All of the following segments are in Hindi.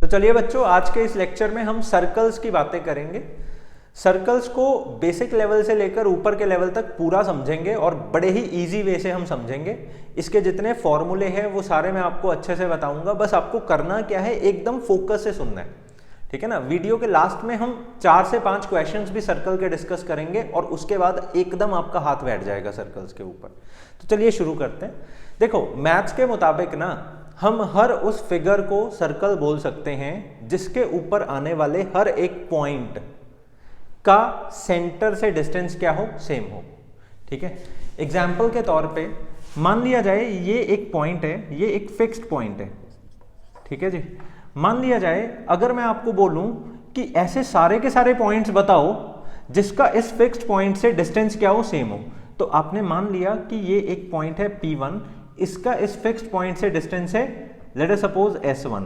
चलिए बच्चों, आज के इस लेक्चर में हम सर्कल्स की बातें करेंगे। सर्कल्स को बेसिक लेवल से लेकर ऊपर के लेवल तक पूरा समझेंगे और बड़े ही इजी वे से हम समझेंगे। इसके जितने फॉर्मूले हैं वो सारे मैं आपको अच्छे से बताऊंगा। बस आपको करना क्या है, एकदम फोकस से सुनना है, ठीक है ना। वीडियो के लास्ट में हम 4 से 5 क्वेश्चंस भी सर्कल के डिस्कस करेंगे और उसके बाद एकदम आपका हाथ बैठ जाएगा सर्कल्स के ऊपर। तो चलिए शुरू करते हैं। देखो, मैथ्स के मुताबिक ना हम हर उस फिगर को सर्कल बोल सकते हैं जिसके ऊपर आने वाले हर एक पॉइंट का सेंटर से डिस्टेंस क्या हो, सेम हो, ठीक है। एग्जाम्पल के तौर पे मान लिया जाए ये एक पॉइंट है, ये एक फिक्स्ड पॉइंट है, ठीक है जी। मान लिया जाए अगर मैं आपको बोलूं कि ऐसे सारे के सारे पॉइंट्स बताओ जिसका इस फिक्स्ड पॉइंट से डिस्टेंस क्या हो, सेम हो, तो आपने मान लिया कि ये एक पॉइंट है P1, इसका इस फिक्स्ड पॉइंट से डिस्टेंस है लेट अस सपोज S1,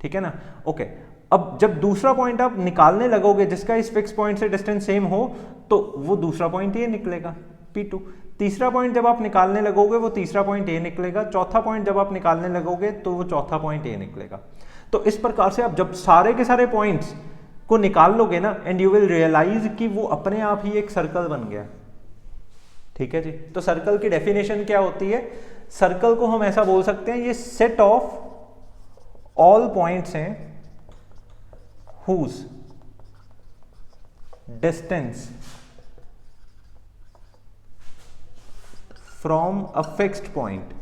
ठीक है ना। ओके, अब जब दूसरा पॉइंट आप निकालने लगोगे जिसका इस फिक्स्ड पॉइंट से डिस्टेंस सेम हो, तो वो दूसरा पॉइंट ये निकलेगा P2। तीसरा पॉइंट जब आप निकालने लगोगे वो तीसरा पॉइंट ये निकलेगा। चौथा पॉइंट जब आप निकालने लगोगे तो वो चौथा पॉइंट ये निकलेगा। तो इस प्रकार से आप जब सारे के सारे पॉइंट्स को निकाल लोगे ना, एंड यू विल रियलाइज कि वो अपने आप ही एक सर्कल बन गया, ठीक है जी। तो सर्कल की डेफिनेशन क्या होती है? सर्कल को हम ऐसा बोल सकते हैं, ये सेट ऑफ ऑल पॉइंट्स हैं whose distance from a fixed point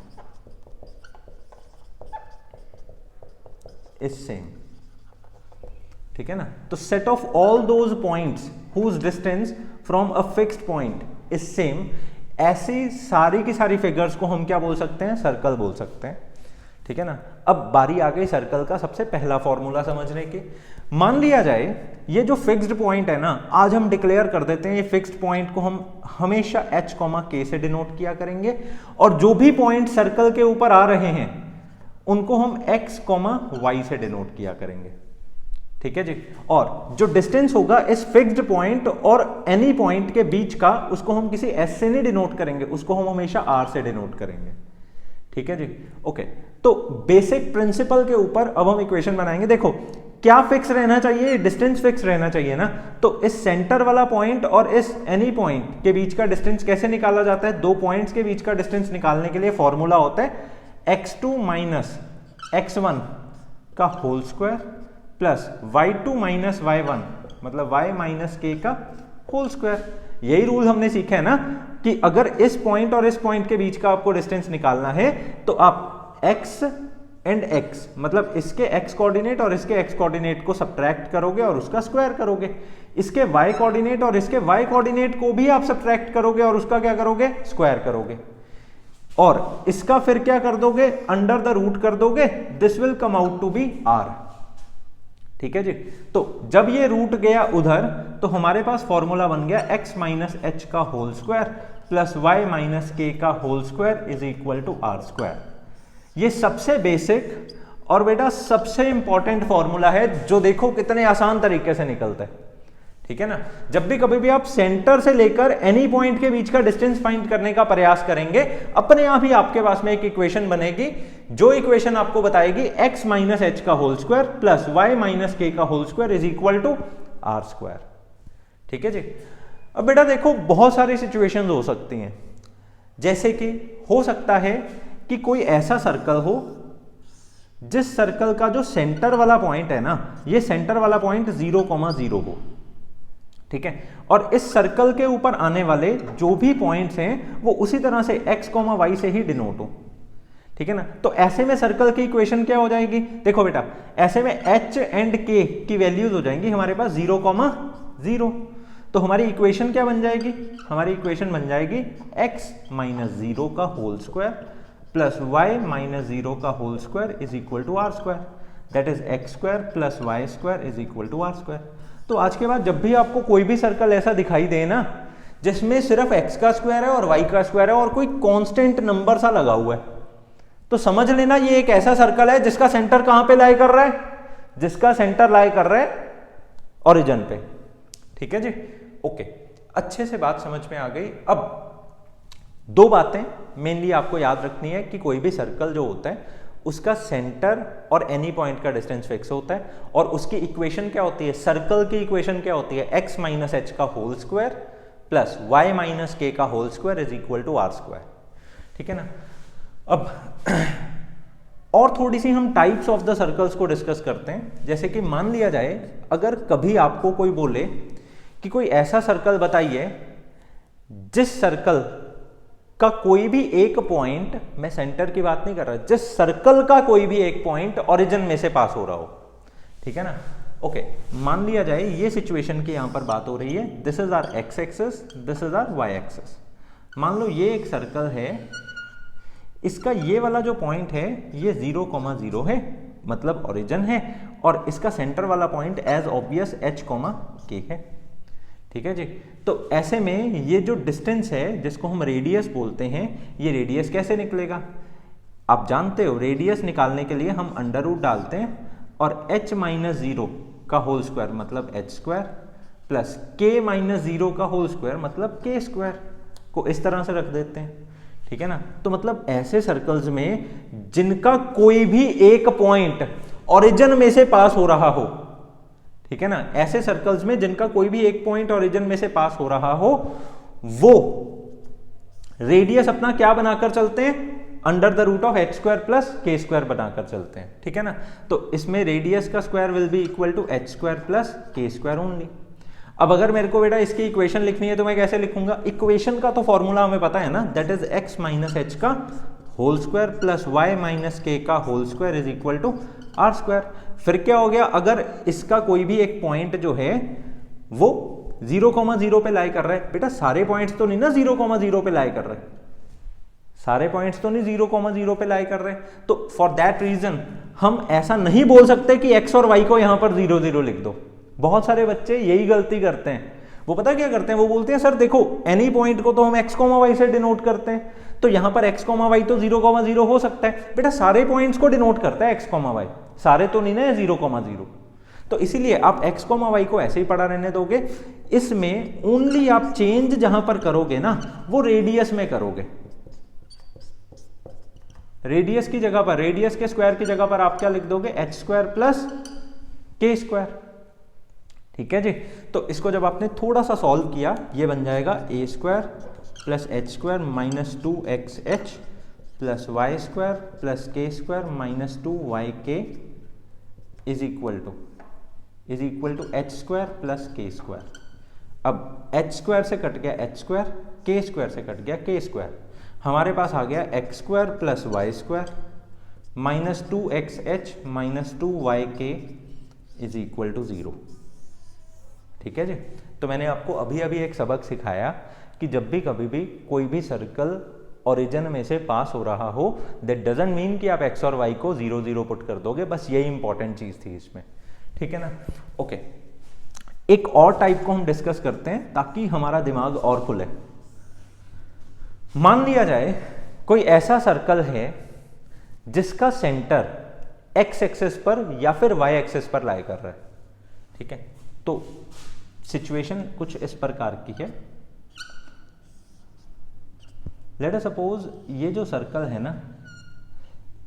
is same, ठीक है ना। तो set of all those points whose distance from a fixed point is same, ऐसी सारी की सारी फिगर्स को हम क्या बोल सकते हैं? सर्कल बोल सकते हैं, ठीक है ना। अब बारी आ गई सर्कल का सबसे पहला फॉर्मूला समझने की। मान लिया जाए ये जो फिक्स्ड पॉइंट है ना, आज हम डिक्लेयर कर देते हैं ये फिक्स्ड पॉइंट को हम हमेशा h, k से डिनोट किया करेंगे, और जो भी पॉइंट सर्कल के ऊपर आ रहे हैं उनको हम x, y से डिनोट किया करेंगे, ठीक है जी। और जो डिस्टेंस होगा इस फिक्स्ड पॉइंट और एनी पॉइंट के बीच का, उसको हम किसी s से नहीं डिनोट करेंगे, उसको हम हमेशा r से डिनोट करेंगे, ठीक है जी। ओके, तो बेसिक प्रिंसिपल के ऊपर अब हम इक्वेशन बनाएंगे। देखो, क्या फिक्स रहना चाहिए? डिस्टेंस फिक्स रहना चाहिए ना। तो इस सेंटर वाला पॉइंट और इस एनी पॉइंट के बीच का डिस्टेंस कैसे निकाला जाता है? दो पॉइंट्स के बीच का डिस्टेंस निकालने के लिए फॉर्मूला होता है x2 माइनस x1 का whole square plus y2 minus y1 मतलब y माइनस k का होल स्क्वायर। यही रूल हमने सीखा है ना कि अगर इस पॉइंट और इस पॉइंट के बीच का आपको डिस्टेंस निकालना है तो आप x एंड x मतलब इसके x कोऑर्डिनेट और इसके x कोऑर्डिनेट को सब्ट्रैक्ट करोगे और उसका स्क्वायर करोगे। इसके y कोऑर्डिनेट और इसके y कोऑर्डिनेट को भी आप सब्ट्रैक्ट करोगे और उसका क्या करोगे? स्क्वायर करोगे। और इसका फिर क्या कर दोगे? अंडर द रूट कर दोगे। This will come out to be r, ठीक है जी। तो जब ये रूट गया उधर तो हमारे पास फॉर्मूला बन गया x माइनस h का whole square plus y minus k का whole square is equal to r square. ये सबसे बेसिक और बेटा सबसे इंपॉर्टेंट फॉर्मूला है जो देखो कितने आसान तरीके से निकलता है, ठीक है ना। जब भी कभी भी आप सेंटर से लेकर एनी पॉइंट के बीच का डिस्टेंस फाइंड करने का प्रयास करेंगे, अपने आप ही आपके पास में एक इक्वेशन बनेगी, जो इक्वेशन आपको बताएगी x माइनस h का whole square plus y minus k का whole square is equal to r square, ठीक है जी। अब बेटा देखो, बहुत सारी सिचुएशंस हो सकती हैं, जैसे कि हो सकता है कि कोई ऐसा सर्कल हो जिस सर्कल का जो सेंटर वाला पॉइंट है ना, ये सेंटर वाला पॉइंट 0,0 हो, ठीक है। और इस सर्कल के ऊपर आने वाले जो भी पॉइंट्स हैं वो उसी तरह से x, y से ही डिनोट हो, ठीक है ना। तो ऐसे में सर्कल की इक्वेशन क्या हो जाएगी? देखो बेटा, ऐसे में h एंड k की वैल्यूज हो जाएंगी हमारे पास 0,0। तो हमारी इक्वेशन क्या बन जाएगी? हमारी इक्वेशन बन जाएगी x माइनस 0 का whole square plus y minus 0 का whole square is equal to r square, that is x square plus y square is equal to r square. तो आज के बाद जब भी आपको कोई भी सर्कल ऐसा दिखाई दे ना जिसमें सिर्फ x का स्क्वायर है और y का स्क्वायर है और कोई कांस्टेंट नंबर सा लगा हुआ है, तो समझ लेना ये एक ऐसा सर्कल है जिसका सेंटर कहां पे लाई कर रहा है? जिसका सेंटर लाई कर रहा है ओरिजिन पे, ठीक है जी। ओके, अच्छे से बात समझ में आ गई। अब दो बातें मेनली आपको याद रखनी है कि कोई भी सर्कल जो होता है उसका सेंटर और एनी पॉइंट का डिस्टेंस फिक्स होता है, और उसकी इक्वेशन क्या होती है, सर्कल की इक्वेशन क्या होती है, x माइनस एच का whole square plus y minus k का whole square is equal to r square. ठीक है ना। अब और थोड़ी सी हम टाइप्स ऑफ द सर्कल्स को डिस्कस करते हैं। जैसे कि मान लिया जाए अगर कभी आपको कोई बोले कि कोई ऐसा सर्कल बताइए जिस सर्कल का कोई भी एक पॉइंट, मैं सेंटर की बात नहीं कर रहा, जिस सर्कल का कोई भी एक पॉइंट ओरिजिन में से पास हो रहा हो। ठीक है ना। ओके, मान लिया जाए ये सिचुएशन की यहां पर बात हो रही है, this is our x axis, this is our y axis. मान लो ये एक सर्कल है, इसका ये वाला जो पॉइंट है ये 0,0 है, मतलब ओरिजिन है, और इसका सेंटर वाला point as obvious h, k है। ठीक है जी। तो ऐसे में ये जो डिस्टेंस है जिसको हम रेडियस बोलते हैं, ये रेडियस कैसे निकलेगा, आप जानते हो रेडियस निकालने के लिए हम अंडर रूट डालते हैं और h माइनस 0 का होल स्क्वायर मतलब h square plus k minus 0 का होल स्क्वायर मतलब k स्क्वायर को इस तरह से रख देते हैं। ठीक है ना। तो मतलब ऐसे सर्कल्स में जिनका कोई भी एक पॉइंट ओरिजिन में से पास हो रहा हो, ठीक है ना, ऐसे सर्कल्स में जिनका कोई भी एक पॉइंट ओरिजिन में से पास हो रहा हो, वो रेडियस अपना क्या बनाकर चलते हैं, under the root of h square plus k square बनाकर चलते हैं। ठीक है ना। तो इसमें रेडियस का square will be equal to h square plus k square only. अब अगर मेरे को बेटा इसकी इक्वेशन लिखनी है तो मैं कैसे लिखूंगा, इक्वेशन का तो फॉर्मूला हमें पता है ना, that is x minus h का whole square plus y minus k का whole square is equal to r square. फिर क्या हो गया, अगर इसका कोई भी एक पॉइंट जो है वो 0,0 पे लाई कर रहा है, बेटा सारे पॉइंट्स तो नहीं ना 0,0 पे लाई कर रहे, सारे पॉइंट्स तो नहीं 0,0 पे लाई कर रहे। तो फॉर दैट रीजन हम ऐसा नहीं बोल सकते कि x और y को यहां पर 0,0 लिख दो। बहुत सारे बच्चे यही गलती करते हैं, वो पता क्या करते हैं, वो बोलते हैं सर देखो एनी पॉइंट को तो हम x, y से डिनोट करते हैं, तो यहां पर x, y तो 0,0 हो सकता है। बेटा सारे पॉइंट्स को डिनोट करता है x, y, सारे तो नहीं ना 0,0। तो इसीलिए आप x, y को ऐसे ही पड़ा रहने दोगे। इसमें ओनली आप चेंज जहां पर करोगे ना वो रेडियस में करोगे। रेडियस की जगह पर, रेडियस के स्क्वायर की जगह पर आप क्या लिख दोगे, h square plus k square. ठीक है जी। तो इसको जब आपने थोड़ा सा सॉल्व किया, ये बन जाएगा a square plus h square minus 2xh plus y square plus k square minus 2yk is equal to h square plus k square. अब h स्क्वायर से कट गया h स्क्वायर, k स्क्वायर से कट गया k स्क्वायर, हमारे पास आ गया x square plus y square minus 2xh minus 2yk is equal to 0। ठीक है जी। तो मैंने आपको अभी अभी एक सबक सिखाया कि जब भी कभी भी कोई भी सर्कल ओरिजिन में से पास हो रहा हो, दैट डजंट मीन कि आप x और y को 0,0 पुट कर दोगे, बस यही इंपॉर्टेंट चीज थी इसमें। ठीक है ना। ओके, एक और टाइप को हम डिस्कस करते हैं ताकि हमारा दिमाग और खुले। मान लिया जाए कोई ऐसा सर्कल है जिसका सेंटर x एक्सिस पर या फिर y एक्सिस पर लाई कर रहा है। ठीक है। तो सिचुएशन कुछ इस प्रकार की है, लेट अस सपोज ये जो सर्कल है ना,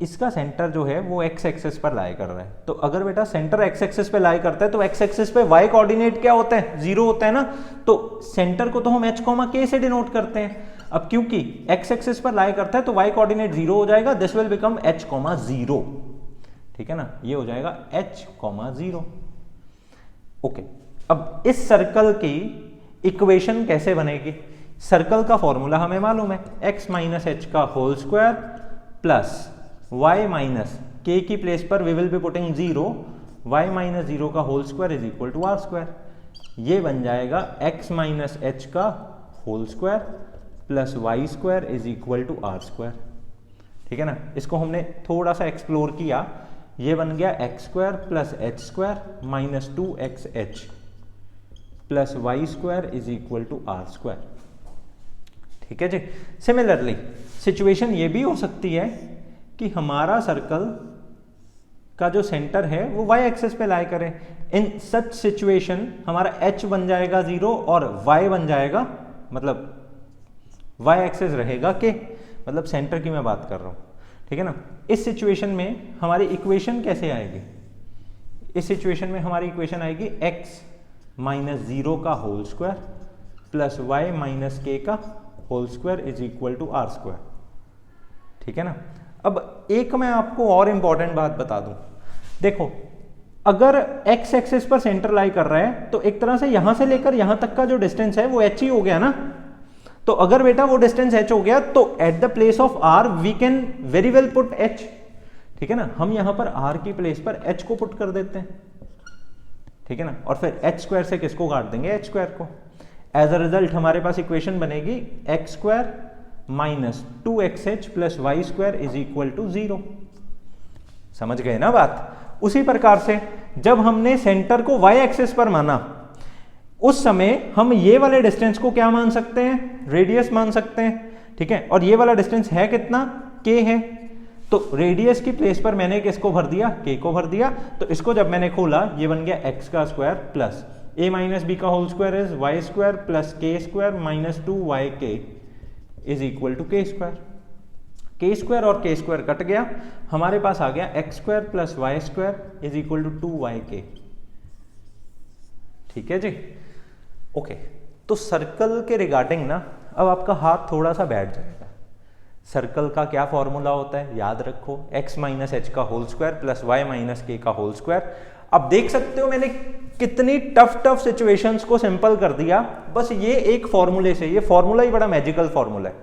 इसका सेंटर जो है वो x एक्सिस पर लाई कर रहा है। तो अगर बेटा सेंटर x एक्सिस पे लाई करता है तो x एक्सिस पे y कोऑर्डिनेट क्या होता है, 0 होता है ना। तो सेंटर को तो हम h, k से डिनोट करते हैं। अब क्योंकि x एक्सिस पर लाई करता है तो y कोऑर्डिनेट 0 हो जाएगा, दिस विल बिकम h, 0। ठीक है ना, ये हो जाएगा h, 0। ओके, अब इस सर्कल की इक्वेशन कैसे बनेगी, सर्कल का फॉर्मूला हमें मालूम है, x माइनस एच का whole square plus y minus k की प्लेस पर we will be putting 0, y minus 0 का whole square is equal to r square. ये बन जाएगा x माइनस एच का whole square plus y square is equal to r square. ठीक है ना। इसको हमने थोड़ा सा एक्सप्लोर किया, ये बन गया x square plus h square minus 2xh plus y square is equal to r square. ठीक है जी। सिमिलरली सिचुएशन ये भी हो सकती है कि हमारा सर्कल का जो सेंटर है वो y एक्सिस पे लाई करे। इन सच सिचुएशन हमारा h बन जाएगा 0 और y बन जाएगा, मतलब y एक्सिस रहेगा k, मतलब सेंटर की मैं बात कर रहा हूं। ठीक है ना। इस सिचुएशन में हमारी इक्वेशन कैसे आएगी, इस सिचुएशन में हमारी इक्वेशन आएगी x माइनस 0 का whole square plus y minus k का whole square is equal to r square, ठीक है ना। अब एक मैं आपको और इंपॉर्टेंट बात बता दूं, देखो अगर x एक्सिस पर सेंटर लाई कर रहा है तो एक तरह से यहां से लेकर यहां तक का जो डिस्टेंस है वो h ही हो गया ना। तो अगर बेटा वो डिस्टेंस h हो गया तो at the place of r we can very well put h, ठीक है ना। हम यहां पर r की प्लेस पर h को पुट कर देते हैं, ठीक है ना, और फिर h स्क्वायर से किसको काट देंगे, h स्क्वायर को। एज अ रिजल्ट हमारे पास इक्वेशन बनेगी x square minus 2xh plus y square is equal to 0। समझ गए ना बात। उसी प्रकार से जब हमने सेंटर को y एक्सिस पर माना उस समय हम ये वाले डिस्टेंस को क्या मान सकते हैं, रेडियस मान सकते हैं, ठीक है। और ये वाला डिस्टेंस है कितना, k है। तो रेडियस की प्लेस पर मैंने किसको भर दिया, k को भर दिया। तो इसको जब मैंने खोला ये बन गया x का square plus a minus b का whole square is y square plus k square minus 2yk is equal to k square. k square और k स्क्वायर कट गया, हमारे पास आ गया x square plus y square is equal to 2yk, ठीक है जी। ओके तो सर्कल के रिगार्डिंग ना अब आपका हाथ थोड़ा सा बैठ जाएगा। सर्कल का क्या फॉर्मूला होता है याद रखो, x माइनस एच का whole square plus y minus k का होल स्क्वायर। अब देख सकते हो मैंने कितनी टफ सिचुएशंस को सिंपल कर दिया बस ये एक फॉर्मूले से। ये फॉर्मूला ही बड़ा मैजिकल फॉर्मूला है,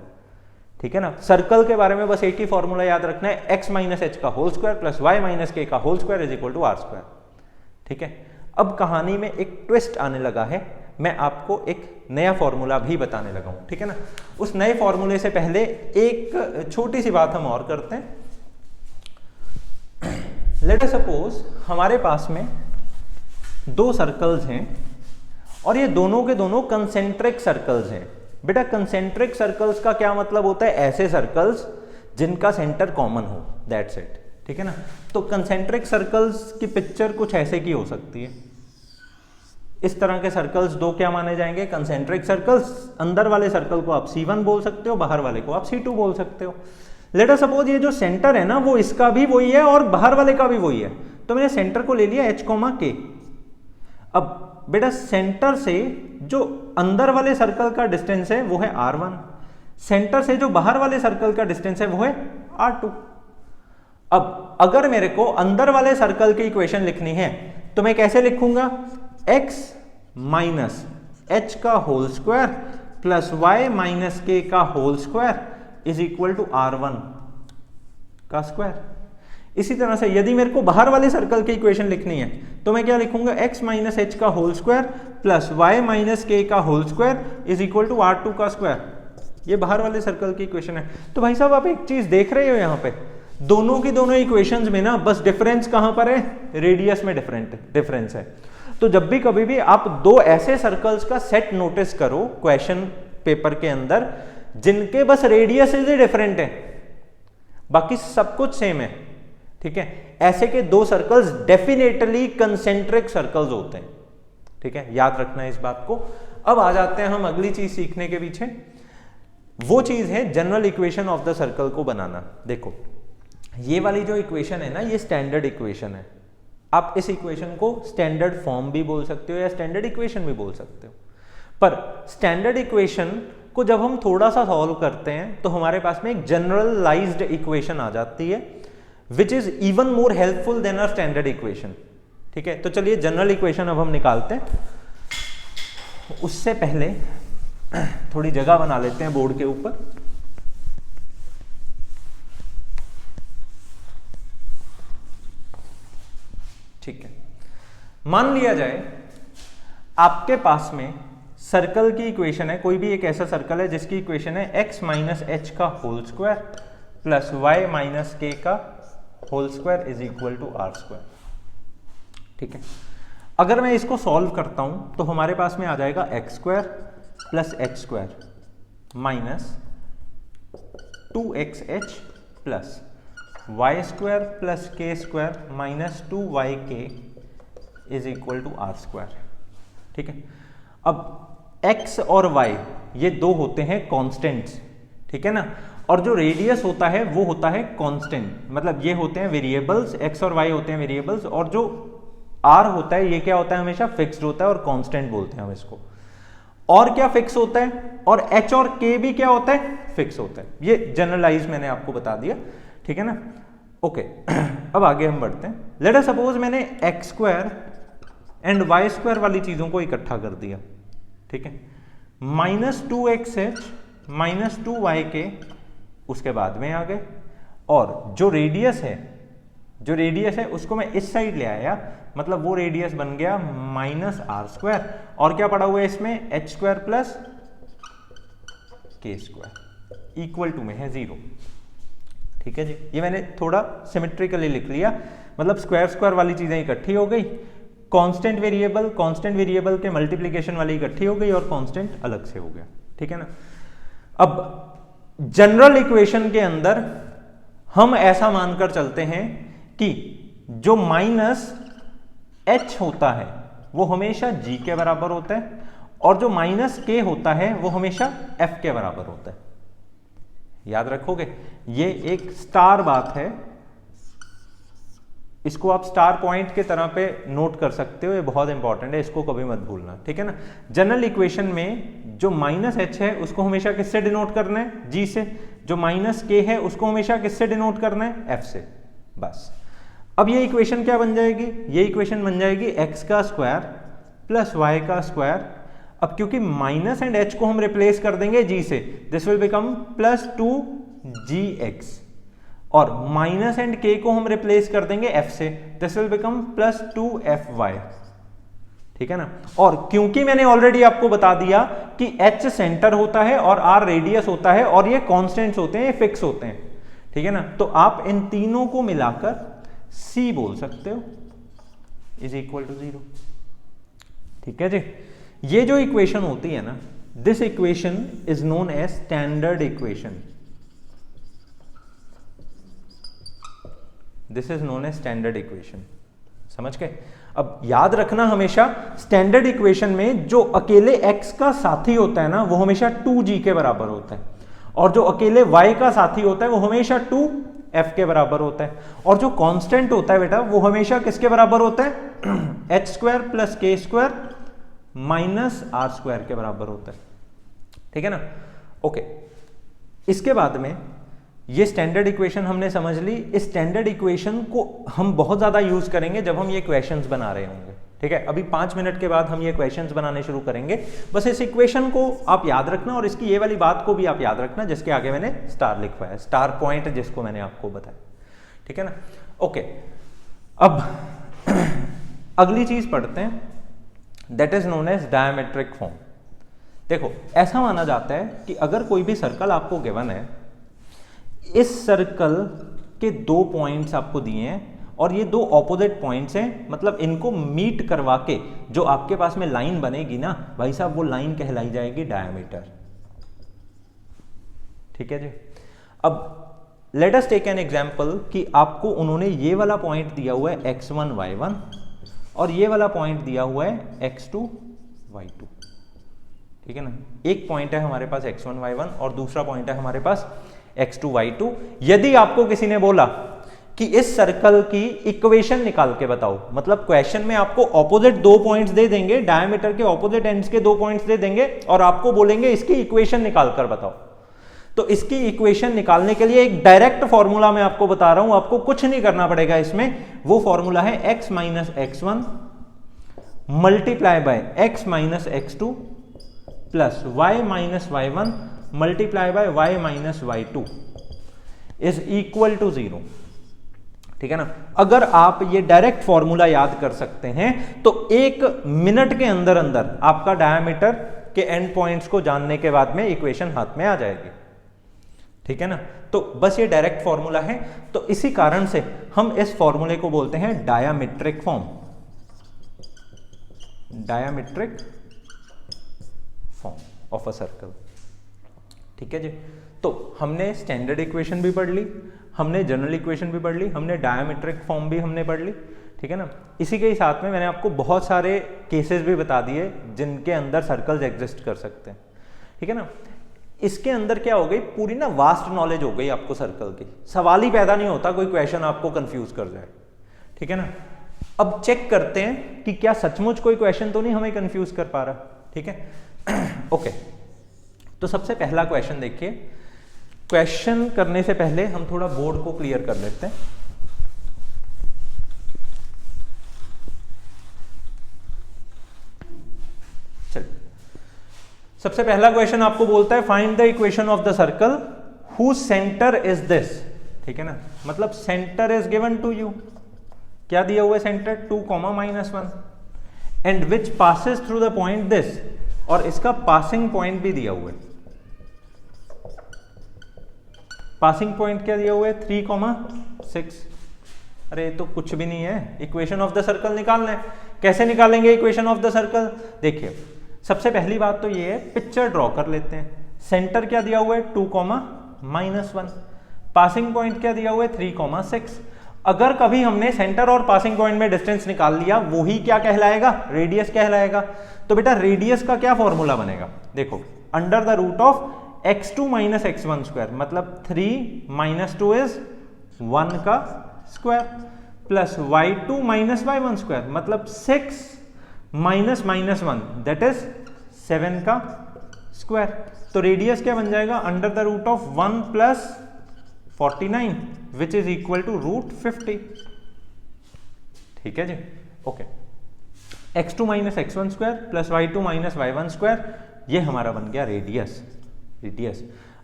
ठीक है ना। सर्कल के बारे में बस एक ही फॉर्मूला याद रखना है, x माइनस एच का whole square plus y minus k का whole square is equal to r square, ठीक है। अब कहानी में एक ट्विस्ट आने लगा है, मैं आपको एक नया फॉर्मूला भी बताने लगा हूं, ठीक है ना। उस नए फॉर्मूले से पहले एक छोटी सी बात हम और करते हैं। लेट अस सपोज हमारे पास में दो सर्कल्स हैं और ये दोनों के दोनों कंसेंट्रिक सर्कल्स हैं। बेटा कंसेंट्रिक सर्कल्स का क्या मतलब होता है, ऐसे सर्कल्स जिनका सेंटर कॉमन हो, दैट्स इट, ठीक है ना। तो कंसेंट्रिक सर्कल्स की पिक्चर कुछ ऐसे की हो सकती है। इस तरह के सर्कल्स दो क्या माने जाएंगे, कंसेंट्रिक सर्कल्स। अंदर वाले सर्कल को आप C1 बोल सकते हो, बाहर वाले को आप C2 बोल सकते हो। लेट अस सपोज ये जो सेंटर है ना वो इसका भी वही है और बाहर वाले का भी वही है। तो मैंने सेंटर को ले लिया h, k। अब बेटा सेंटर से जो अंदर वाले सर्कल का डिस्टेंस है वो है r1, सेंटर से जो बाहर वाले सर्कल का डिस्टेंस है वो है r2। अब अगर मेरे को अंदर वाले सर्कल की इक्वेशन लिखनी है तो मैं कैसे लिखूंगा, x माइनस एच का whole square plus y minus k का whole square is equal to r1 का स्क्वायर। इसी तरह से यदि मेरे को बाहर वाले सर्कल की इक्वेशन लिखनी है तो मैं क्या लिखूंगा, x माइनस एच का whole square plus y minus k का whole square is equal to r2 का स्क्वायर। ये बाहर वाले सर्कल की इक्वेशन है। तो भाई साहब आप एक चीज देख रहे हो यहाँ पे, दोनों की दोनों इक्वेशंस में ना बस डिफरेंस कहां पर है, रेडियस में डिफरेंस है। तो जब भी कभी भी आप दो ऐसे सर्कल्स का सेट नोटिस करो क्वेश्चन पेपर के अंदर जिनके बस रेडियस ही डिफरेंट है, बाकी सब कुछ सेम है, ठीक है, ऐसे के दो सर्कल्स डेफिनेटली कंसेंट्रिक सर्कल्स होते हैं, ठीक है, याद रखना है इस बात को। अब आ जाते हैं हम अगली चीज सीखने के पीछे, वो चीज है general equation of the circle को बनाना। देखो ये वाली जो इक्वेशन है ना ये स्टैंडर्ड इक्वेशन है। आप इस इक्वेशन को स्टैंडर्ड फॉर्म भी बोल सकते हो या स्टैंडर्ड इक्वेशन भी बोल सकते हो। पर स्टैंडर्ड इक्वेशन को जब हम थोड़ा सा सॉल्व करते हैं तो हमारे पास में एक जनरलाइज्ड इक्वेशन आ जाती है which is even more helpful than a standard equation, ठीक है। तो चलिए जनरल इक्वेशन अब हम निकालते हैं। उससे पहले थोड़ी जगह बना लेते हैं बोर्ड के ऊपर। ठीक है, मान लिया जाए आपके पास में सर्कल की इक्वेशन है, कोई भी एक ऐसा सर्कल है जिसकी इक्वेशन है x माइनस एच का whole square plus y minus k का whole square is equal to r square, ठीक है। अगर मैं इसको सॉल्व करता हूं तो हमारे पास में आ जाएगा x square plus h square minus 2xh plus y square plus k square minus 2yk is equal to r square, ठीक है। अब x और y ये दो होते हैं कांस्टेंट्स, ठीक है ना, और जो रेडियस होता है वो होता है कांस्टेंट, मतलब ये होते हैं वेरिएबल्स, एक्स और वाई होते हैं वेरिएबल्स, और जो आर होता है ये क्या होता है, हमेशा फिक्स्ड होता है और कांस्टेंट बोलते हैं हम इसको। और क्या फिक्स होता है, और एच और के भी क्या होता है, फिक्स होता है। ये जनरलाइज मैंने आपको बता दिया, ठीक है ना। ओके अब आगे हम बढ़ते हैं। लेट अस सपोज मैंने x square and y square वाली चीजों को इकट्ठा कर दिया, ठीक है, -2xh -2yk उसके बाद में आ गए, और जो रेडियस है उसको मैं इस साइड ले आया, मतलब वो रेडियस बन गया -r², और क्या पड़ा हुआ है इसमें, h² plus k² equal to में है 0, ठीक है जी। ये मैंने थोड़ा सिमेट्रिकली लिख लिया, मतलब स्क्वायर वाली चीजें इकट्ठी हो गई, कांस्टेंट वेरिएबल के मल्टीप्लिकेशन वाली इकट्ठी हो गई, और कांस्टेंट अलग से हो गया, ठीक है ना। अब जनरल इक्वेशन के अंदर हम ऐसा मानकर चलते हैं कि जो -h होता है वो हमेशा g के बराबर होता है, और जो -k होता है वो हमेशा f के बराबर होता है। याद रखोगे, ये एक स्टार बात है, इसको आप स्टार पॉइंट के तरह पे नोट कर सकते हो, ये बहुत इंपॉर्टेंट है, इसको कभी मत भूलना, ठीक है ना। जनरल इक्वेशन में जो -h है उसको हमेशा किससे डिनोट करना है, g से, जो -k है उसको हमेशा किससे डिनोट करना है, f से, बस। अब ये इक्वेशन क्या बन जाएगी, ये इक्वेशन बन जाएगी x का स्क्वायर प्लस y का स्क्वायर। अब क्योंकि माइनस एंड h को हम रिप्लेस कर देंगे g से, दिस विल बिकम +2gx, और माइनस एंड k को हम रिप्लेस कर देंगे f से, दिस विल बिकम +2fy, ठीक है ना। और क्योंकि मैंने ऑलरेडी आपको बता दिया कि h सेंटर होता है और r रेडियस होता है, और ये कांस्टेंट्स होते हैं, ये फिक्स होते हैं, ठीक है ना, तो आप इन तीनों को मिलाकर c बोल सकते हो इज इक्वल टू 0, ठीक है जी। ये जो इक्वेशन होती है ना, this equation is known as standard equation, this is known as standard equation, समझ गए। अब याद रखना हमेशा, स्टैंडर्ड इक्वेशन में जो अकेले x का साथी होता है ना वो हमेशा 2g के बराबर होता है, और जो अकेले y का साथी होता है वो हमेशा 2f के बराबर होता है, और जो कांस्टेंट होता है बेटा वो हमेशा किसके बराबर होता है, h² plus k² minus r² के बराबर होता है, ठीक है ना। ओके, इसके बाद में ये स्टैंडर्ड इक्वेशन हमने समझ ली। इस स्टैंडर्ड इक्वेशन को हम बहुत ज्यादा यूज करेंगे जब हम ये क्वेश्चंस बना रहे होंगे, ठीक है। अभी 5 मिनट के बाद हम ये क्वेश्चंस बनाने शुरू करेंगे। बस इस इक्वेशन को आप याद रखना, और इसकी ये वाली बात को भी आप याद रखना जिसके आगे मैंने स्टार लिखवाया, स्टार पॉइंट जिसको मैंने आपको बताया, ठीक है ना। ओके, अब अगली चीज पढ़ते हैं, that is known as diametric form. देखो, ऐसा माना जाता है कि अगर कोई भी सर्कल आपको गिवन है, इस सर्कल के 2 पॉइंट्स आपको दिए हैं, और ये 2 ऑपोजिट पॉइंट्स हैं, मतलब इनको मीट करवा के जो आपके पास में लाइन बनेगी ना भाई साहब, वो लाइन कहलाई जाएगी डायमीटर, ठीक है जी। अब let us take an example कि आपको उन्होंने ये वाला पॉइंट दिया हुआ है x1 y1, और ये वाला पॉइंट दिया हुआ है x2 y2, ठीक है ना। एक पॉइंट है हमारे पास x1 y1 और दूसरा पॉइंट है हमारे पास x2 y2। यदि आपको किसी ने बोला कि इस सर्कल की इक्वेशन निकाल के बताओ, मतलब क्वेश्चन में आपको ऑपोजिट 2 पॉइंट्स दे देंगे, डायमीटर के ऑपोजिट एंड्स के 2 पॉइंट्स दे देंगे, और आपको बोलेंगे इसकी इक्वेशन निकाल कर बताओ, तो इसकी इक्वेशन निकालने के लिए एक डायरेक्ट फॉर्मूला मैं आपको बता रहा हूं, आपको कुछ नहीं करना पड़ेगा इसमें। वो फॉर्मूला है x minus x1 multiply by x minus x2 plus y minus y1 multiply by y minus y2 is equal to 0, ठीक है ना। अगर आप ये डायरेक्ट फॉर्मूला याद कर सकते हैं तो 1 मिनट के अंदर अंदर आपका डायमीटर के एंड पॉइंट्स को जानने के बाद में इक्वेशन हाथ में आ जाएगी, ठीक है ना। तो बस ये डायरेक्ट फॉर्मूला है, तो इसी कारण से हम इस फॉर्मूले को बोलते हैं diametric form, diametric form of a circle, ठीक है जी। तो हमने स्टैंडर्ड इक्वेशन भी पढ़ ली, हमने जनरल इक्वेशन भी पढ़ ली, हमने डायमीट्रिक फॉर्म भी हमने पढ़ ली, ठीक है ना। इसी के साथ में मैंने आपको बहुत सारे केसेस भी बता दिए जिनके अंदर सर्कल्स एग्जिस्ट कर सकते हैं, ठीक है ना। इसके अंदर क्या हो गई, पूरी ना वास्ट नॉलेज हो गई आपको सर्कल की, सवाल ही पैदा नहीं होता कोई क्वेश्चन आपको कंफ्यूज कर जाए, ठीक है ना। अब चेक करते हैं कि क्या सचमुच कोई क्वेश्चन तो नहीं हमें कंफ्यूज कर पा रहा, ठीक है। ओके, तो सबसे पहला क्वेश्चन देखिए। क्वेश्चन करने से पहले हम थोड़ा बोर्ड को क्लियर कर लेते हैं। चलिए, सबसे पहला क्वेश्चन आपको बोलता है find the equation of the circle whose centre is this, ठीक है ना। मतलब centre is given to you, क्या दिया हुआ है centre 2, -1 and which passes through the point this, और इसका पासिंग पॉइंट भी दिया हुआ है। पासिंग पॉइंट क्या दिया हुआ है 3, 6। अरे तो कुछ भी नहीं है, इक्वेशन ऑफ द सर्कल निकालना है। कैसे निकालेंगे इक्वेशन ऑफ द सर्कल? देखिए, सबसे पहली बात तो ये है, पिक्चर ड्रॉ कर लेते हैं। सेंटर क्या दिया हुआ है 2, -1, पासिंग पॉइंट क्या दिया हुआ है 3, 6। अगर कभी हमने सेंटर और पासिंग पॉइंट में डिस्टेंस निकाल लिया, वो ही क्या कहलाएगा, रेडियस कहलाएगा। तो बेटा रेडियस का क्या फॉर्मूला बनेगा, देखो, under the root of x2 - x1², मतलब 3 - 2 इज 1 का स्क्वायर, प्लस y2 - y1², मतलब 6 -1 दैट इज 7 का स्क्वायर। तो रेडियस क्या बन जाएगा, under the root of 1 + 49 which is equal to √50, ठीक है जी। Okay, x2 - x1² plus y2 - y1², ये हमारा बन गया रेडियस।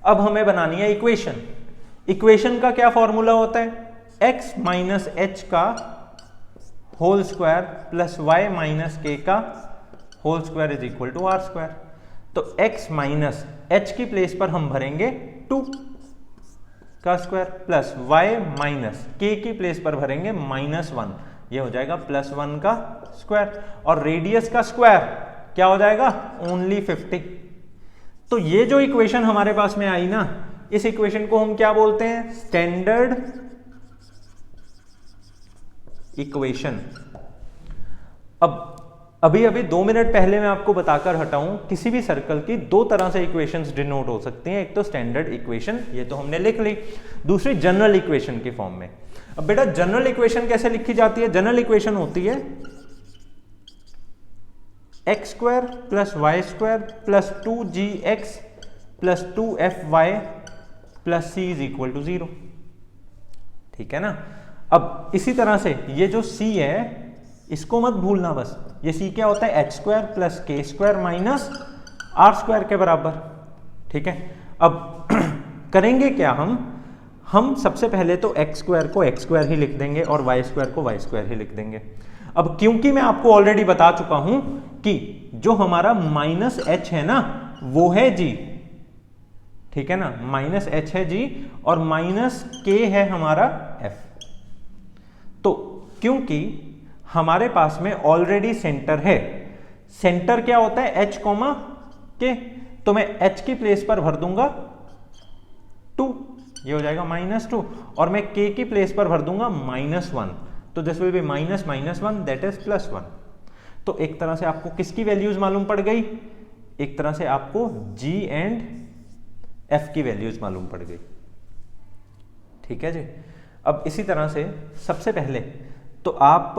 अब हमें बनानी है इक्वेशन। इक्वेशन का क्या फॉर्मूला होता है, x - h का whole square plus y - k का whole square is equal to r²। तो x माइनस h की प्लेस पर हम भरेंगे 2 का square, plus y minus k की प्लेस पर भरेंगे -1, ये हो जाएगा +1 का स्क्वायर, और रेडियस का स्क्वायर क्या हो जाएगा, ओनली 50। तो ये जो इक्वेशन हमारे पास में आई ना, इस इक्वेशन को हम क्या बोलते हैं, स्टैंडर्ड इक्वेशन। अब अभी 2 मिनट पहले मैं आपको बताकर हटाऊं, किसी भी सर्कल की 2 तरह से इक्वेशंस डिनोट हो सकती हैं। एक तो स्टैंडर्ड इक्वेशन, ये तो हमने लिख ली, दूसरी जनरल इक्वेशन की फॉर्म में। अब बेटा जनरल इक्वेशन कैसे लिखी जाती है, जनरल इक्वेशन होती है x² + y² + 2gx + 2fy + c = 0, ठीक है ना। अब इसी तरह से ये जो c है, इसको मत भूलना, बस ये c क्या होता है, h² + k² - r² के बराबर, ठीक है। अब करेंगे क्या हम सबसे पहले तो x² को x² ही लिख देंगे और y² को y² ही लिख देंगे। अब क्योंकि मैं आपको ऑलरेडी बता चुका हूं कि जो हमारा -h है ना, वो है g, ठीक है ना, -h है g और -k है हमारा f। तो क्योंकि हमारे पास में ऑलरेडी सेंटर है, सेंटर क्या होता है h, k, तो मैं h की प्लेस पर भर दूंगा 2, ये हो जाएगा -2, और मैं k की प्लेस पर भर दूंगा -1, तो this will be -1 that is +1। तो एक तरह से आपको किसकी वैल्यूज मालूम पड़ गई, एक तरह से आपको g एंड f की वैल्यूज मालूम पड़ गई, ठीक है जी। अब इसी तरह से सबसे पहले तो आप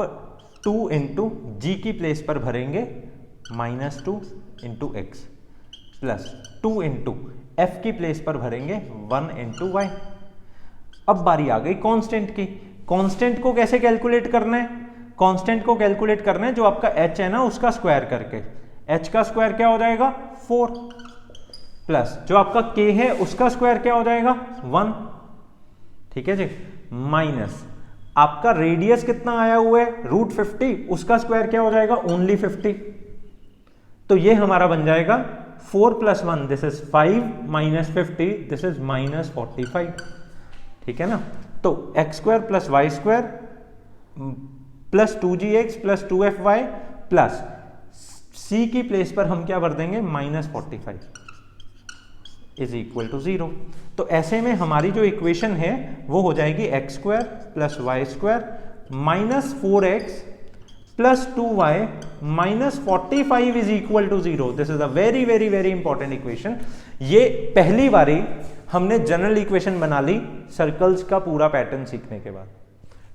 2 × g की प्लेस पर भरेंगे -2 × x, प्लस 2 × f की प्लेस पर भरेंगे 1 × y। अब बारी आ गई कांस्टेंट की। कांस्टेंट को कैसे कैलकुलेट करना है, कांस्टेंट को कैलकुलेट करना है जो आपका h है ना, उसका स्क्वायर करके। h का स्क्वायर क्या हो जाएगा 4, प्लस जो आपका k है उसका स्क्वायर क्या हो जाएगा 1, ठीक है जी, माइनस आपका रेडियस कितना आया हुआ है √50, उसका स्क्वायर क्या हो जाएगा ओनली 50। तो ये हमारा बन जाएगा 4 + 1 दिस इज 5 -50 दिस इज -45, ठीक है ना। तो x² + y² plus 2gx + 2fy plus c की प्लेस पर हम क्या भर देंगे -45 = 0। तो ऐसे में हमारी जो इक्वेशन है वो हो जाएगी x² + y² -4x + 2y -45 = 0। This is a very important equation. ये पहली बारी हमने जनरल इक्वेशन बना ली सर्कल्स का पूरा पैटर्न सीखने के बाद,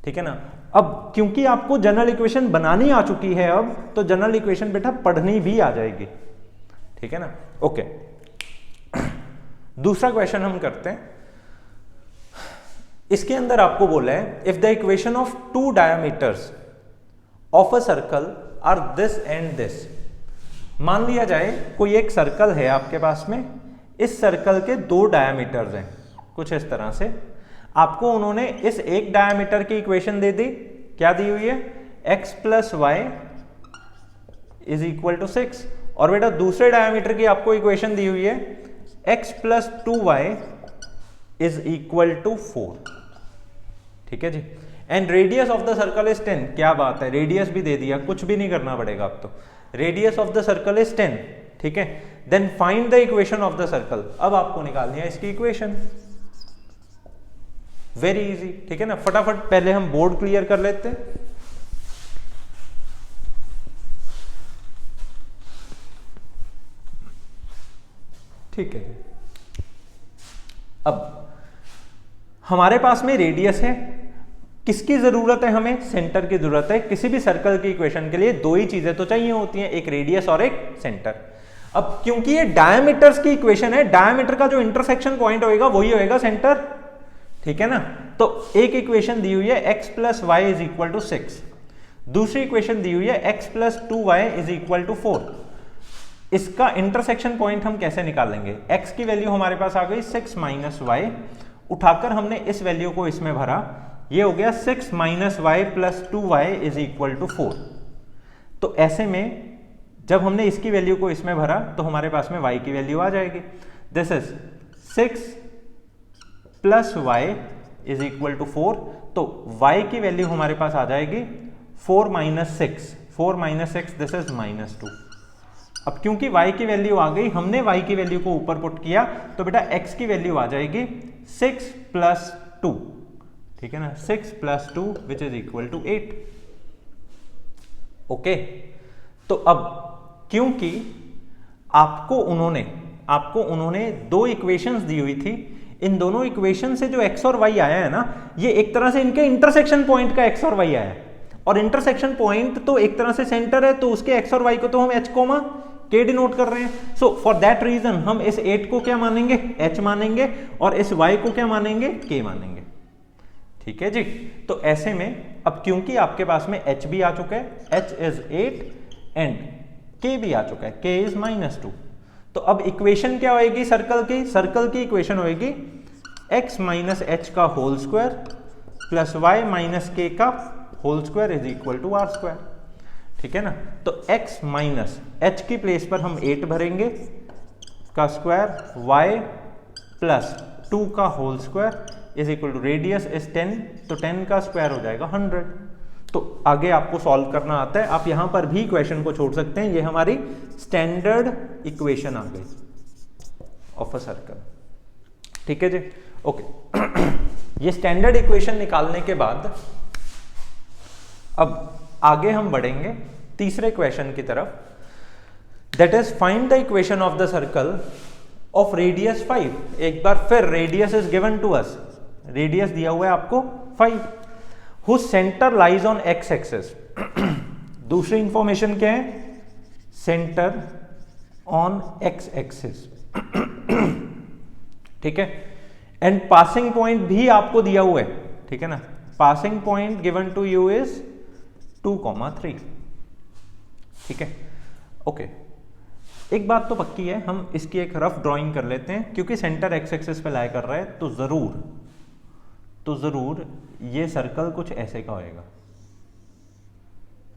ठीक है ना। अब क्योंकि आपको जनरल इक्वेशन बनानी आ चुकी है अब, तो जनरल इक्वेशन बेटा पढ़नी भी आ जाएगी, ठीक है ना। ओके, दूसरा क्वेश्चन हम करते हैं। इसके अंदर आपको बोला है if the equation of two diameters of a circle are this and this. मान लिया जाए कोई एक सर्कल है आपके पास में, इस सर्कल के दो डायमीटर्स हैं कुछ इस तरह से। आपको उन्होंने इस एक डायमीटर की इक्वेशन दे दी, क्या दी हुई है, x plus y is equal to 6, और बेटा दूसरे डायमीटर की आपको इक्वेशन दी हुई है x plus 2y is equal to 4, ठीक है जी। And radius of the circle is 10। क्या बात है, रेडियस भी दे दिया, कुछ भी नहीं करना पड़ेगा अब तो। Radius of the circle is 10, ठीक है। Then find the equation of the circle. अब आपको निकालनी है इसकी इक्वेशन, वेरी इजी, ठीक है ना। फटाफट पहले हम बोर्ड क्लियर कर लेते हैं। ठीक है, अब हमारे पास में रेडियस है, किसकी जरूरत है, हमें सेंटर की जरूरत है। किसी भी सर्कल की इक्वेशन के लिए दो ही चीजें तो चाहिए होती हैं, एक रेडियस और एक सेंटर। अब क्योंकि ये डायमीटर्स की इक्वेशन है, डायमीटर का जो इंटरसेक्शन पॉइंट होएगा वही होएगा सेंटर, ठीक है ना। तो एक इक्वेशन दी हुई है x plus y is equal to 6, दूसरी इक्वेशन दी हुई है x plus 2y is equal to 4। इसका इंटरसेक्शन पॉइंट हम कैसे निकालेंगे, x की वैल्यू हमारे पास आ गई 6 माइनस वाई, उठाकर हमने इस वैल्यू को इसमें भरा, ये हो गया 6 minus y plus 2y is equal to 4। तो ऐसे में जब हमने इसकी वैल्यू को इसमें भरा तो हमारे पास में y की वैल्यू आ जाएगी। This is 6 plus y is equal to 4, तो y की वैल्यू हमारे पास आ जाएगी 4 minus 6, 4 minus 6 this is minus 2। अब क्योंकि y की वैल्यू आ गई, हमने y की वैल्यू को ऊपर पुट किया, तो बेटा x की वैल्यू आ जाएगी 6 प्लस 2, ठीक है ना, 6 plus 2 which is equal to 8। Okay, तो अब क्योंकि आपको उन्होंने दो इक्वेशंस दी हुई थी, इन दोनों इक्वेशन से जो x और y आया है ना, ये एक तरह से इनके इंटरसेक्शन पॉइंट का x और y आया है, और इंटरसेक्शन पॉइंट तो एक तरह से सेंटर है, तो उसके x और y को तो हम h कोमा k डिनोट कर रहे हैं। सो फॉर दैट रीजन हम इस 8 को क्या मानेंगे, h मानेंगे, और इस y को क्या मानेंगे, k मानेंगे, ठीक है जी। तो ऐसे में अब क्योंकि आपके पास में h भी आ चुका है, h इज 8 एंड k भी आ चुका है, k इज माइनस 2, तो अब इक्वेशन क्या होएगी सर्कल की इक्वेशन होएगी x माइनस h का whole square plus y minus k का whole square is equal to r square, ठीक है ना। तो x माइनस h की प्लेस पर हम 8 भरेंगे का स्क्वायर, y प्लस 2 का whole square is equal to radius is 10, तो 10 का स्क्वायर हो जाएगा 100। तो आगे आपको सॉल्व करना आता है, आप यहां पर भी इक्वेशन को छोड़ सकते हैं। ये हमारी स्टैंडर्ड इक्वेशन आ गई ऑफ अ सर्कल, ठीक है जी। ओके, ये स्टैंडर्ड इक्वेशन निकालने के बाद अब आगे हम बढ़ेंगे तीसरे क्वेश्चन की तरफ, that is find the equation of the circle of radius 5। एक बार फिर radius is given to us, radius दिया हुआ है आपको 5, whose center lies on x axis। दूसरी इंफॉर्मेशन क्या है, सेंटर ऑन x axis, ठीक है। एंड पासिंग पॉइंट भी आपको दिया हुआ है, ठीक है ना, passing point given to you is 2,3, ठीक है। ओके, एक बात तो पक्की है, हम इसकी एक रफ ड्राइंग कर लेते हैं, क्योंकि सेंटर x एक्सिस पे लाई कर रहा है, तो जरूर ये सर्कल कुछ ऐसे का होएगा।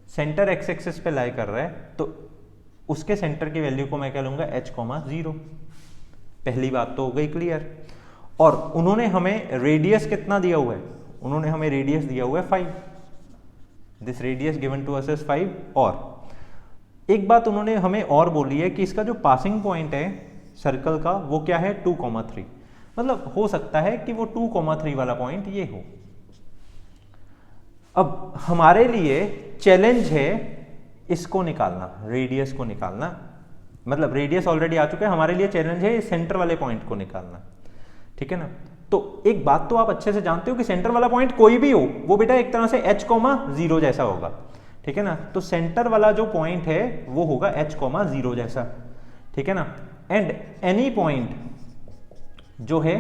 सेंटर x एक्सिस पे लाई कर रहा है, तो उसके सेंटर की वैल्यू को मैं क्या लूंगा, h, 0। पहली बात तो हो गई क्लियर। और उन्होंने हमें रेडियस कितना दिया हुआ है, उन्होंने हमें रेडियस दिया हुआ है 5, this radius given to us is 5। और एक बात उन्होंने हमें और बोली है कि इसका जो पासिंग पॉइंट है सर्कल का वो क्या है, 2,3। मतलब हो सकता है कि वो 2,3 वाला पॉइंट ये हो। अब हमारे लिए चैलेंज है इसको निकालना, रेडियस को निकालना। मतलब रेडियस ऑलरेडी आ चुका है, हमारे लिए चैलेंज है सेंटर वाले पॉइंट को निकालना, ठीक है ना। तो एक बात तो आप अच्छे से जानते हो कि सेंटर वाला पॉइंट कोई भी हो वो बेटा एक तरह से h,0 जैसा होगा, ठीक है ना। तो सेंटर वाला जो पॉइंट है वो होगा h,0 जैसा, ठीक है ना। एंड एनी पॉइंट जो है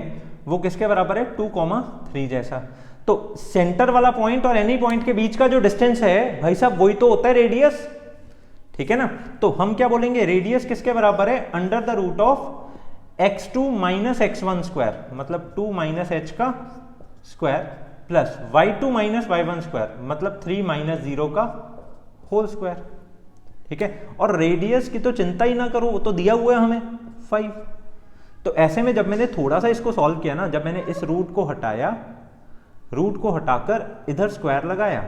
वो किसके बराबर है 2,3 जैसा। तो सेंटर वाला पॉइंट और एनी पॉइंट के बीच का जो डिस्टेंस है भाई साहब वही तो होता है रेडियस, ठीक है ना। तो हम क्या बोलेंगे, रेडियस किसके बराबर है under the root of x2 minus x1 square, मतलब 2 माइनस h का square plus y2 minus y1 square, मतलब 3 माइनस 0 का होल स्क्वायर, ठीक है। और रेडियस की तो चिंता ही ना करो, वो तो दिया हुआ है हमें 5। तो ऐसे में जब मैंने थोड़ा सा इसको सॉल्व किया ना, जब मैंने इस रूट को हटाया, रूट को हटाकर इधर स्क्वायर लगाया,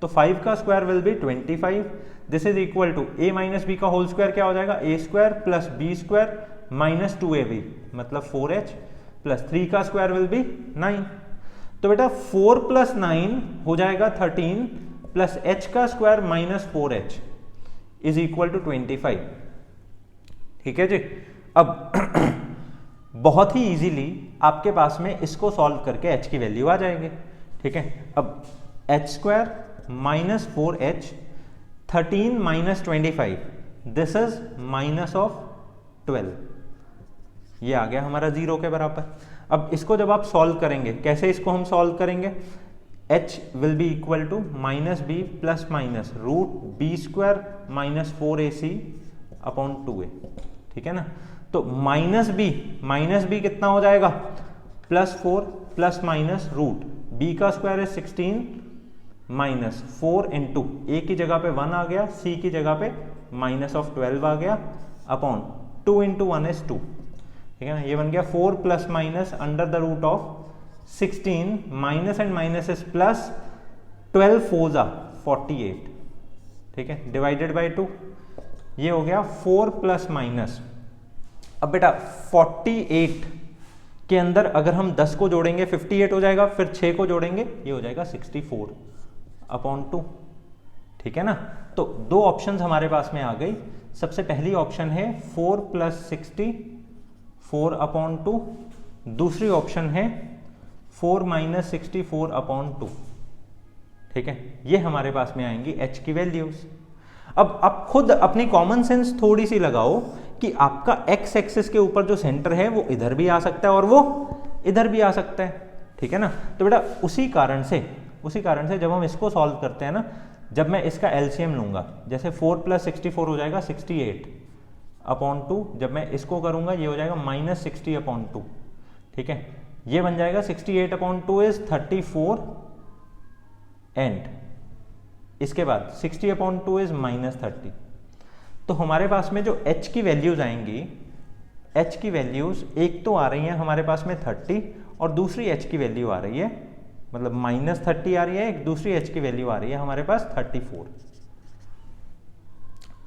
तो 5 का square will be 25, this is equal to a minus b का होल स्क्वायर क्या हो जाएगा a square plus b square minus 2ab, मतलब 4h प्लस 3 का स्क्वायर विल बी 9। तो बेटा 4 प्लस 9 हो जाएगा 13 प्लस h का square minus 4h is equal to 25, ठीक है जी। अब बहुत ही इजीली आपके पास में इसको सॉल्व करके h की वैल्यू आ जाएगी, ठीक है। अब h square minus 4h 13 minus 25, this is minus of 12, ये आ गया हमारा 0 के बराबर। अब इसको जब आप सॉल्व करेंगे, कैसे इसको हम सॉल्व करेंगे, h will be equal to minus b plus minus root b square minus 4ac upon 2a, ठीक है ना। तो माइनस बी कितना हो जाएगा plus 4 plus minus root b का स्क्वायर है 16 माइनस 4 इंटू a की जगह पे 1 आ गया, c की जगह पे माइनस ऑफ 12 आ गया अपॉन 2 इंटू 1 इज 2, ठीक है ना। ये बन गया 4 plus minus under the root of 16 minus and minus is plus 12 4 जा 48, ठीक है, डिवाइडेड बाय 2, ये हो गया 4 प्लस माइनस। अब बेटा 48 के अंदर अगर हम 10 को जोड़ेंगे 58 हो जाएगा, फिर 6 को जोड़ेंगे ये हो जाएगा 64 अपॉन 2, ठीक है ना। तो दो ऑप्शंस हमारे पास में आ गई। सबसे पहली ऑप्शन है 4 प्लस 60 4 अपॉन 2, दूसरी ऑप्शन है 4 माइनस 64 अपॉन 2, ठीक है। ये हमारे पास में आएंगी h की वैल्यूज। अब आप खुद अपनी कॉमन सेंस थोड़ी सी लगाओ कि आपका x एक्सिस के ऊपर जो सेंटर है वो इधर भी आ सकता है और वो इधर भी आ सकता है, ठीक है ना। तो बेटा उसी कारण से जब हम इसको सॉल्व करते हैं ना, जब मैं इसका एलसीएम लूंगा, जैसे 4 प्लस 64 हो जाएगा 68 अपॉन 2, जब मैं इसको करूंगा ये हो जाएगा माइनस 60 अपॉन 2, ठीक है। ये बन जाएगा 68 अपॉन 2 इज 34 एंड इसके बाद 60 अपॉन 2 इज माइनस 30। तो हमारे पास में जो h की वैल्यूज आएंगी, h की वैल्यूज एक तो आ रही हैं हमारे पास में 30 और दूसरी h की वैल्यू आ रही है, मतलब माइनस 30 आ रही है, एक दूसरी h की वैल्यू आ रही है हमारे पास 34,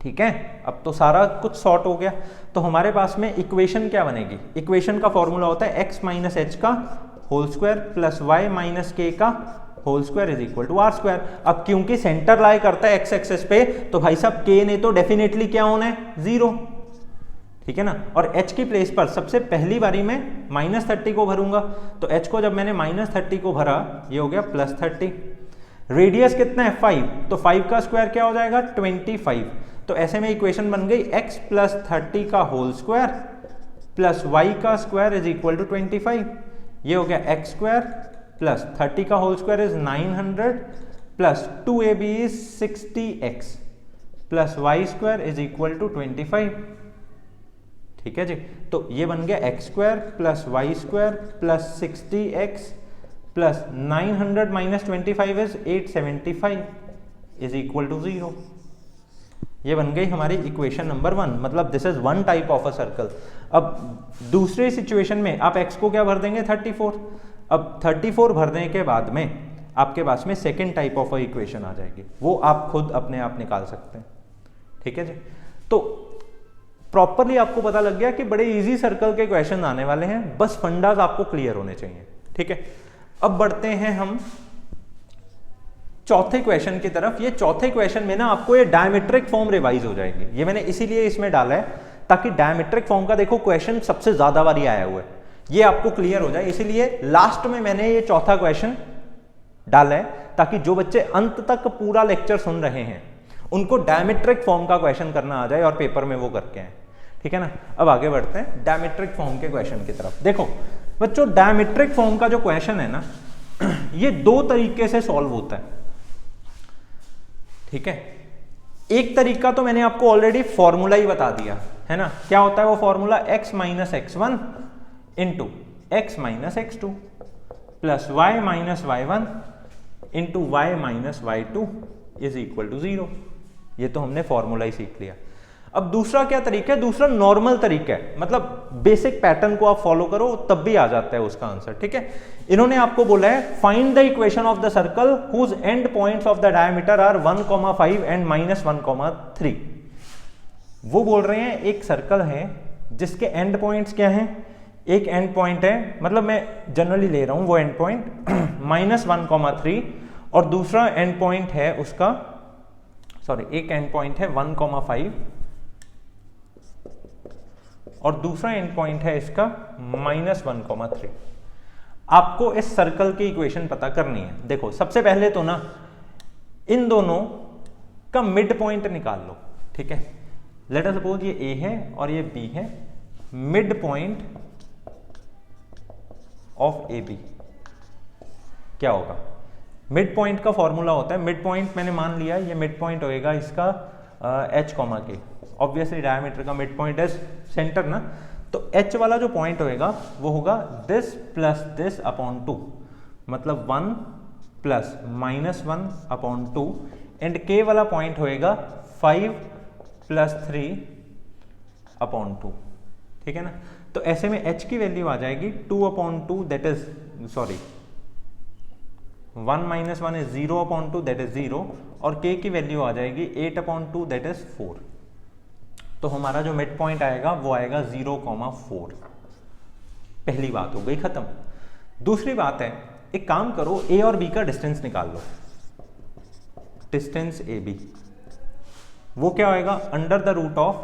ठीक है। अब तो सारा कुछ सॉर्ट हो गया। तो हमारे पास में इक्वेशन क्या बनेगी, इक्वेशन का फॉर्मूला होता है x माइनस h का whole square plus y minus k का whole square is equal to r square. अब क्योंकि सेंटर लाई करता है x एक्सिस पे, तो भाई साहब k ने तो डेफिनेटली क्या होना है 0, ठीक है ना। और h की प्लेस पर सबसे पहली बारी में माइनस 30 को भरूंगा, तो h को जब मैंने माइनस 30 को भरा ये हो गया प्लस 30। रेडियस कितना है 5, तो 5 का स्क्वायर क्या हो जाएगा 25। तो ऐसे में इक्वेशन बन गई x प्लस 30 का होल स्क्वायर प्लस y का स्क्वायर इज इक्वल टू 25। ये हो गया x स्क्वायर प्लस 30 का whole square is 900 plus 2ab is 60x plus y square is equal to 25, ठीक है जी। तो ये बन गया x square plus y square plus 60x plus 900 minus 25 is 875 is equal to 0। ये बन गई हमारी इक्वेशन नंबर 1, मतलब this is one type of a circle. अब दूसरे सिचुएशन में आप x को क्या भर देंगे 34। अब 34 भरने के बाद में आपके पास में second type of a equation आ जाएगी, वो आप खुद अपने आप निकाल सकते हैं, ठीक है जी। तो प्रॉपरली आपको पता लग गया कि बड़े इजी सर्कल के क्वेश्चन आने वाले हैं, बस फंडाज आपको क्लियर होने चाहिए, ठीक है। अब बढ़ते हैं हम चौथे क्वेश्चन की तरफ। ये चौथे क्वेश्चन में ना आपको ये डायमेट्रिक फॉर्म रिवाइज हो जाएगी, ये मैंने इसीलिए इसमें डाला है ताकि डायमेट्रिक फॉर्म का देखो क्वेश्चन सबसे ज्यादा बारी आया हुआ है, ये आपको क्लियर हो जाए, इसीलिए लास्ट में मैंने ये चौथा क्वेश्चन डाला है, ताकि जो बच्चे अंत तक पूरा लेक्चर सुन रहे हैं उनको डायमेट्रिक फॉर्म का क्वेश्चन करना आ जाए और पेपर में वो करके आए, ठीक है ना। अब आगे बढ़ते हैं डायमेट्रिक फॉर्म के क्वेश्चन की तरफ। देखो बच्चों, डायमेट्रिक फॉर्म का जो क्वेश्चन है ना, ये दो तरीके से सॉल्व होता है, ठीक है। एक तरीका तो मैंने आपको ऑलरेडी फॉर्मूला ही बता दिया है ना, क्या होता है वो formula, x minus x1 into x minus x2 plus y minus y1 into y minus y2 is equal to 0। ये तो हमने फॉर्मूला ही सीख लिया। अब दूसरा क्या तरीका है, दूसरा नॉर्मल तरीका है, मतलब बेसिक पैटर्न को आप फॉलो करो तब भी आ जाता है उसका आंसर, ठीक है। इन्होंने आपको बोला है find the equation of the circle whose end points of the diameter are 1,5 and -1,3। वो बोल रहे हैं एक सर्कल है जिसके एंड पॉइंट्स क्या हैं, एक एंड पॉइंट है, मतलब मैं जनरली ले रहा हूं वो एंड पॉइंट -1,3 और दूसरा एंड पॉइंट है उसका, सॉरी एक एंड पॉइंट है 1,5 और दूसरा एंड पॉइंट है इसका -1,3। आपको इस सर्कल की इक्वेशन पता करनी है। देखो सबसे पहले तो ना इन दोनों का मिड पॉइंट निकाल लो, ठीक है। लेट अस सपोज ये ए है और ये बी है, mid point of A B क्या होगा, मिड पॉइंट का फॉर्मूला होता है, मिड पॉइंट मैंने मान लिया ये मिड पॉइंट होएगा इसका h, के ऑब्वियसली डायमीटर का मिड पॉइंट है सेंटर ना, तो h वाला जो पॉइंट होएगा वो होगा दिस प्लस दिस अपॉन 2, मतलब 1 प्लस -1 अपॉन 2 एंड k वाला पॉइंट होएगा 5 प्लस 3 अपॉन 2, ठीक है ना। तो ऐसे में h की वैल्यू आ जाएगी 2 upon 2 that is, sorry 1 minus 1 is 0 upon 2 that is 0 और k की वैल्यू आ जाएगी 8 अपॉन 2 दैट इज 4। तो हमारा जो मिड पॉइंट आएगा वो आएगा 0,4। पहली बात हो गई खत्म। दूसरी बात है, एक काम करो a और b का डिस्टेंस निकाल लो, डिस्टेंस ए बी, वो क्या होएगा under the root of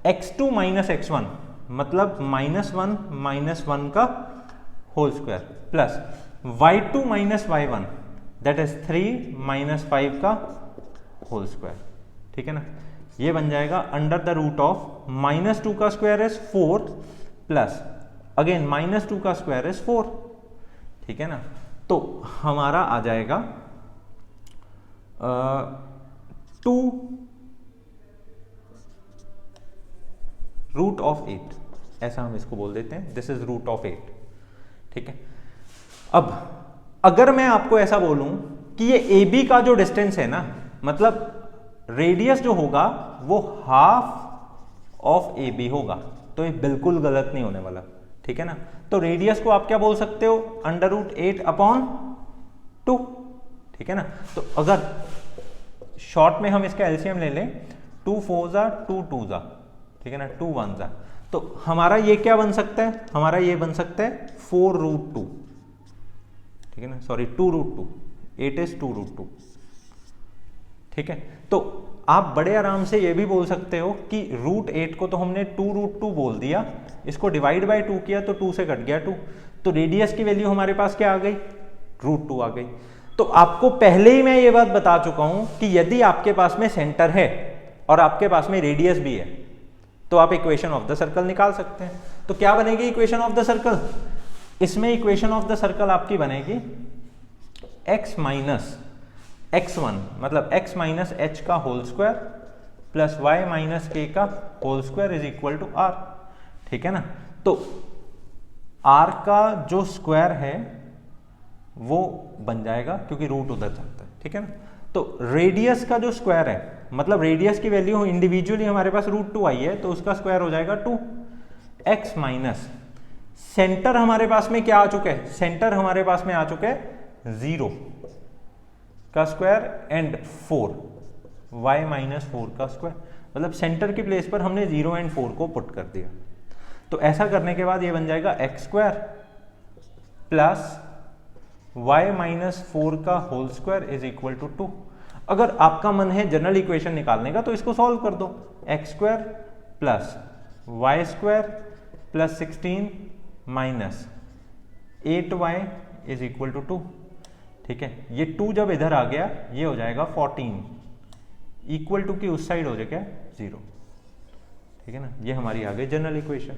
x2 minus x1, मतलब -1 का whole square plus y2 minus y1 that is 3 - 5 का होल स्क्वायर, ठीक है ना। ये बन जाएगा अंडर द रूट ऑफ -2 का स्क्वायर इज 4 प्लस अगेन -2 का स्क्वायर इज 4, ठीक है ना। तो हमारा आ जाएगा 2 रूट ऑफ 8, ऐसा हम इसको बोल देते हैं, दिस इज रूट ऑफ 8, ठीक है। अब अगर मैं आपको ऐसा बोलूं कि ये ए बी का जो डिस्टेंस है ना, मतलब रेडियस जो होगा वो हाफ ऑफ ए बी होगा, तो ये बिल्कुल गलत नहीं होने वाला, ठीक है ना। तो रेडियस को आप क्या बोल सकते हो, अंडर रूट 8 अपॉन 2, ठीक है ना। तो अगर शॉर्ट में हम इसका एलसीएम ले लें, 2 4 जा 2 2 जा, ठीक है ना, 2 1 जा, तो हमारा ये क्या बन सकता है, हमारा ये बन सकता है 4 रूट 2, ठीक है ना, सॉरी 2 रूट 2, 8 इज 2 रूट 2, ठीक है। तो आप बड़े आराम से ये भी बोल सकते हो कि रूट 8 को तो हमने 2 रूट 2 बोल दिया, इसको डिवाइड बाय 2 किया तो 2 से कट गया 2, तो रेडियस की वैल्यू हमारे पास क्या आ गई, रूट 2 आ गई। तो आपको पहले ही मैं ये बात बता चुका हूं कि यदि आपके पास में सेंटर है और आपके पास में रेडियस भी है तो आप इक्वेशन ऑफ द सर्कल निकाल सकते हैं। तो क्या बनेगी इक्वेशन ऑफ द सर्कल, इसमें इक्वेशन ऑफ द सर्कल आपकी बनेगी x माइनस x1 मतलब x माइनस h का whole square plus y minus k का whole square is equal to r, ठीक है ना। तो r का जो स्क्वायर है वो बन जाएगा क्योंकि रूट उधर जाता है, ठीक है ना। तो रेडियस का जो स्क्वायर है, मतलब रेडियस की वैल्यू इंडिविजुअली हमारे पास रूट 2 आई है, तो उसका स्क्वायर हो जाएगा 2 x माइनस सेंटर हमारे पास में क्या आ चुका है, सेंटर हमारे पास में आ चुका है 0 का स्क्वायर एंड 4 y माइनस 4 का स्क्वायर, मतलब सेंटर की प्लेस पर हमने 0 एंड 4 को पुट कर दिया। तो ऐसा करने के बाद ये बन जाएगा x square plus y minus 4 का whole square is equal to 2। अगर आपका मन है जनरल इक्वेशन निकालने का तो इसको सॉल्व कर दो, x square plus y square plus 16 minus 8y is equal to 2। ठीक है, ये 2 जब इधर आ गया ये हो जाएगा 14 इक्वल टू की उस साइड हो जाएगा 0। ठीक है ना, ये हमारी आ गई जनरल इक्वेशन।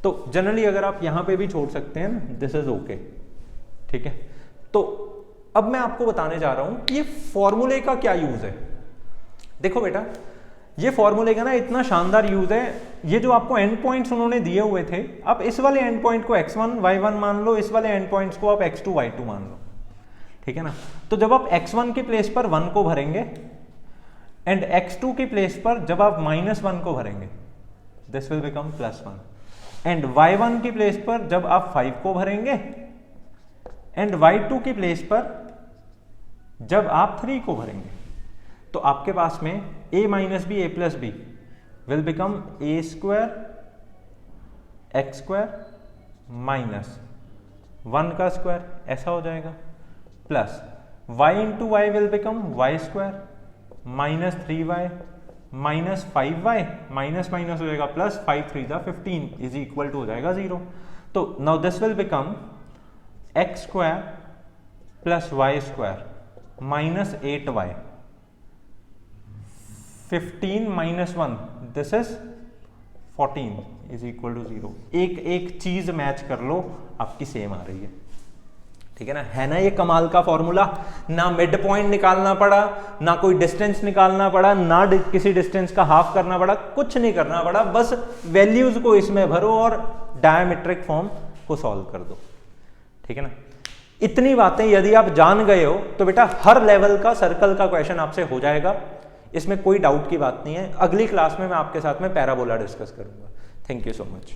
तो जनरली अगर आप यहां पे भी छोड़ सकते हैं ना, दिस इज ओके। ठीक है, तो अब मैं आपको बताने जा रहा हूं कि ये फॉर्मूले का क्या यूज है। देखो बेटा, ये फॉर्मूले का ना इतना शानदार यूज है, ये जो आपको एंड पॉइंट्स उन्होंने दिए हुए थे, आप इस वाले एंड पॉइंट को x1 y1 मान लो, इस वाले एंड पॉइंट्स को आप x2 y2 मान लो। ठीक है ना, तो जब आप x1 के प्लेस पर 1 को भरेंगे एंड x2 के प्लेस पर जब आप -1 को भरेंगे, this will become +1 and y1 के प्लेस पर जब आप 5 को भरेंगे एंड y2 के प्लेस पर जब आप 3 को भरेंगे, तो आपके पास में a minus b a plus b will become a square x square minus 1 का स्क्वायर, ऐसा हो जाएगा, plus y into y will become y square minus 3y minus 5y, minus minus हो जाएगा प्लस, 5 3 15 इज इक्वल टू हो जाएगा 0। तो now this will become x square plus y square minus 8y, 15 minus 1 this is 14 is equal to 0। एक एक चीज मैच कर लो, आपकी सेम आ रही है। ठीक है ना, है ना ये कमाल का फॉर्मूला। ना मिड पॉइंट निकालना पड़ा, ना कोई डिस्टेंस निकालना पड़ा, ना किसी डिस्टेंस का हाफ करना पड़ा, कुछ नहीं करना पड़ा, बस वैल्यूज को इसमें भरो और डायमेट्रिक फॉर्म को सॉल्व कर दो। ठीक है ना, इतनी बातें यदि आप जान गए हो तो बेटा हर लेवल का सर्कल का क्वेश्चन आपसे हो जाएगा, इसमें कोई डाउट की बात नहीं है। अगली क्लास में मैं आपके साथ में पैराबोला डिस्कस करूंगा। Thank you so much.